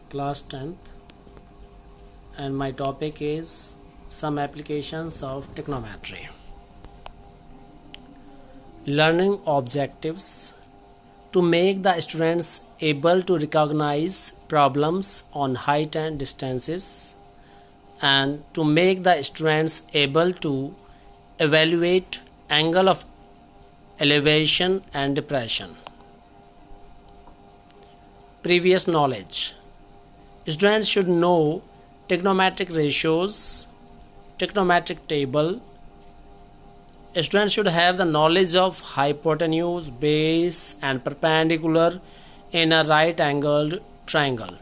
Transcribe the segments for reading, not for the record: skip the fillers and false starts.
class 10th, and my topic is some applications of trigonometry. Learning objectives: to make the students able to recognize problems on height and distances, and to make the students able to evaluate angle of elevation and depression. Previous knowledge: students should know trigonometric ratios, trigonometric table. Students should have the knowledge of hypotenuse, base and perpendicular in a right angled triangle.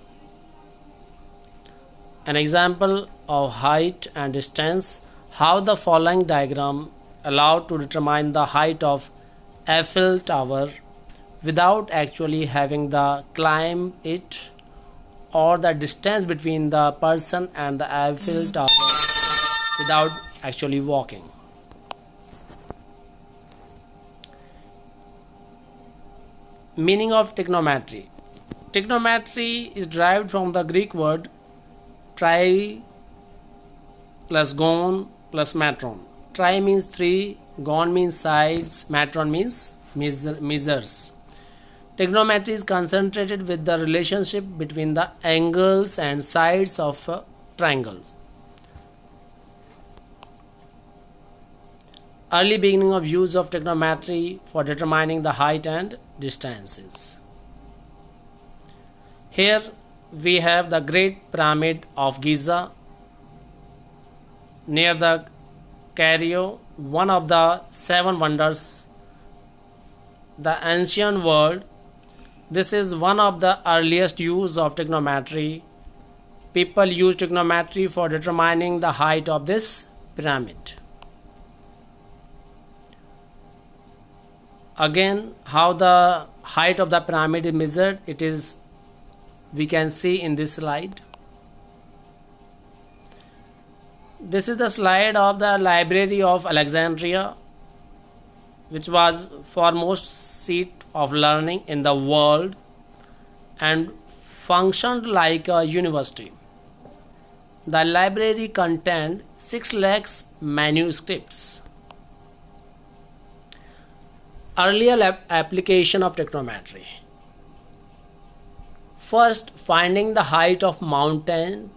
An example of height and distance: how the following diagram allowed to determine the height of Eiffel Tower without actually having the climb it, or the distance between the person and the Eiffel Tower without actually walking. Meaning of trigonometry: trigonometry is derived from the Greek word tri plus gon plus metron. Tri means three, gon means sides, metron means measures. Trigonometry is concentrated with the relationship between the angles and sides of triangles. Early beginning of use of trigonometry for determining the height and distances. Here we have the Great Pyramid of Giza near the Cairo, one of the seven wonders, the ancient world. This is one of the earliest use of trigonometry. People use trigonometry for determining the height of this pyramid. Again, how the height of the pyramid is measured, we can see in this slide. This is the slide of the Library of Alexandria, which was foremost seat of learning in the world and functioned like a university. The library contained 6 lakhs manuscripts. Earlier application of trigonometry: first, finding the height of mountain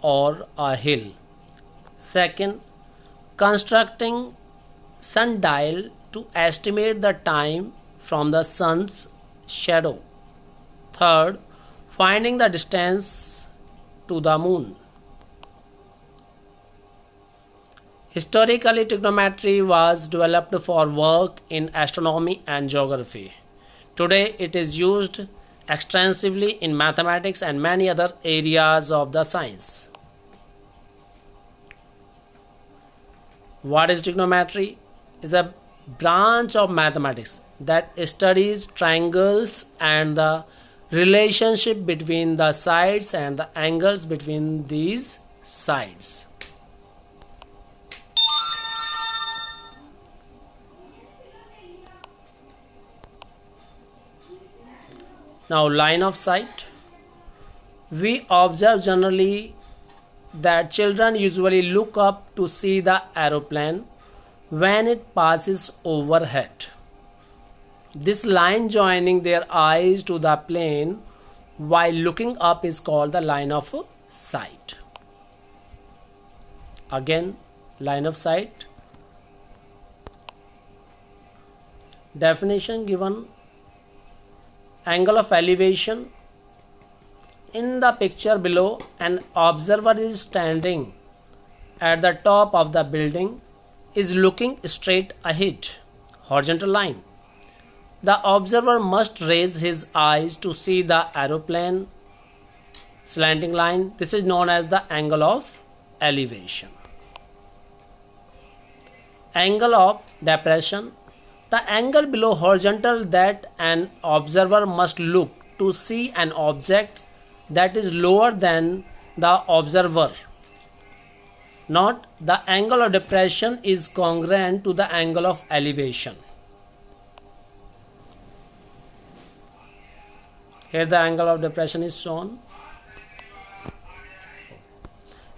or a hill. Second, constructing sundial to estimate the time from the sun's shadow. Third, finding the distance to the moon. Historically, trigonometry was developed for work in astronomy and geography. Today, it is used extensively in mathematics and many other areas of the science. What is trigonometry? It is a branch of mathematics that studies triangles and the relationship between the sides and the angles between these sides. Now, line of sight. We observe generally that children usually look up to see the aeroplane when it passes overhead. This line joining their eyes to the plane while looking up is called the line of sight. Again, line of sight. Definition given: angle of elevation. In the picture below, an observer is standing at the top of the building, is looking straight ahead, horizontal line. The observer must raise his eyes to see the aeroplane, slanting line. This is known as the angle of elevation. Angle of depression. The angle below horizontal that an observer must look to see an object that is lower than the observer. Not the angle of depression is congruent to the angle of elevation. Here the angle of depression is shown.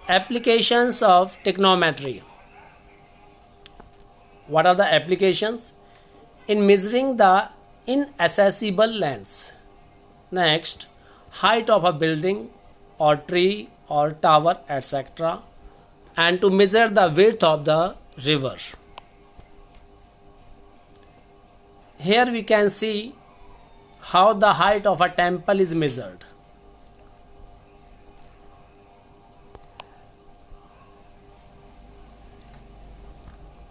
Applications of trigonometry. What are the applications? In measuring the inaccessible lengths. Next, height of a building or tree or tower, etc. And to measure the width of the river. Here we can see how the height of a temple is measured.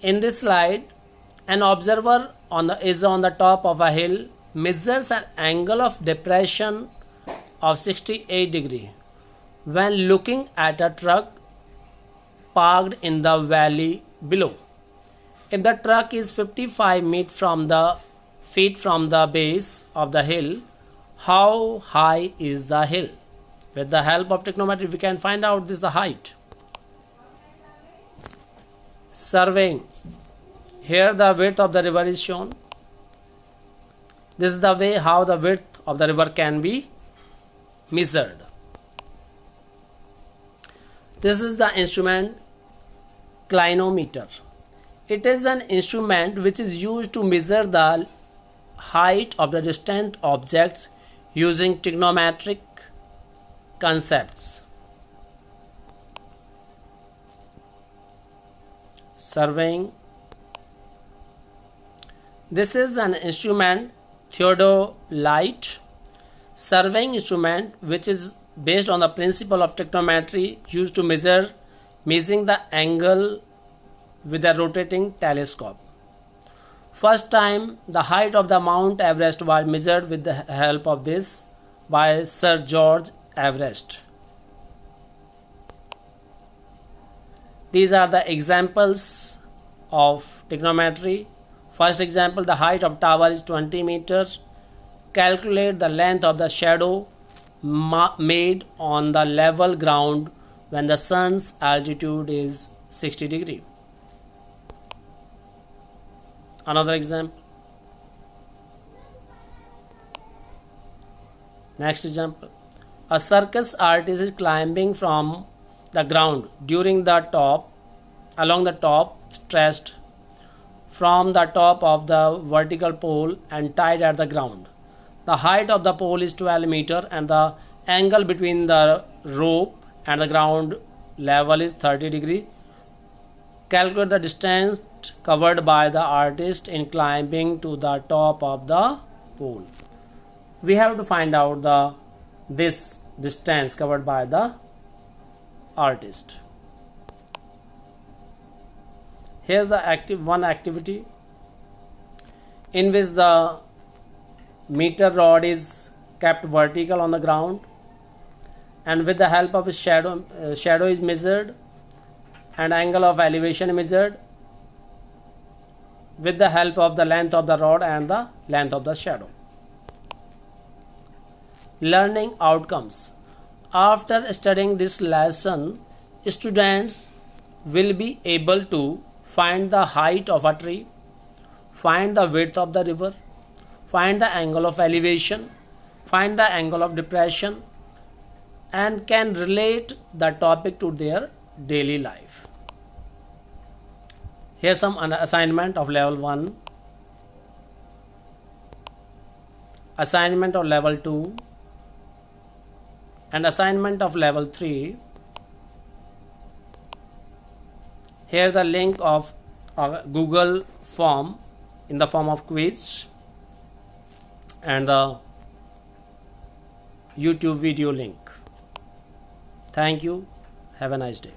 In this slide, an observer is on the top of a hill, measures an angle of depression of 68 degree when looking at a truck parked in the valley below. If the truck is 55 feet from the base of the hill, how high is the hill? With the help of trigonometry, we can find out this the height. Surveying. Here the width of the river is shown. This is the way how the width of the river can be measured. This is the instrument clinometer. It is an instrument which is used to measure the height of the distant objects using trigonometric concepts. Surveying. This is an instrument theodolite, surveying instrument which is based on the principle of trigonometry used to measuring the angle with a rotating telescope. First time the height of the Mount Everest was measured with the help of this by Sir George Everest. These are the examples of trigonometry. First example, the height of tower is 20 meters. Calculate the length of the shadow made on the level ground when the sun's altitude is 60 degree. Another example. Next example. A circus artist is climbing from the ground along the top stretched from the top of the vertical pole and tied at the ground. The height of the pole is 12 meters and the angle between the rope and the ground level is 30 degree. Calculate the distance covered by the artist in climbing to the top of the pole. We have to find out this distance covered by the artist. Here's the one activity in which the meter rod is kept vertical on the ground, and with the help of a shadow is measured and angle of elevation measured with the help of the length of the rod and the length of the shadow. Learning outcomes. After studying this lesson, students will be able to find the height of a tree, find the width of the river, find the angle of elevation, find the angle of depression, and can relate the topic to their daily life. Here's some assignment of level 1, assignment of level 2, and assignment of level 3. Here the link of a Google form in the form of quiz and the YouTube video link. Thank you. Have a nice day.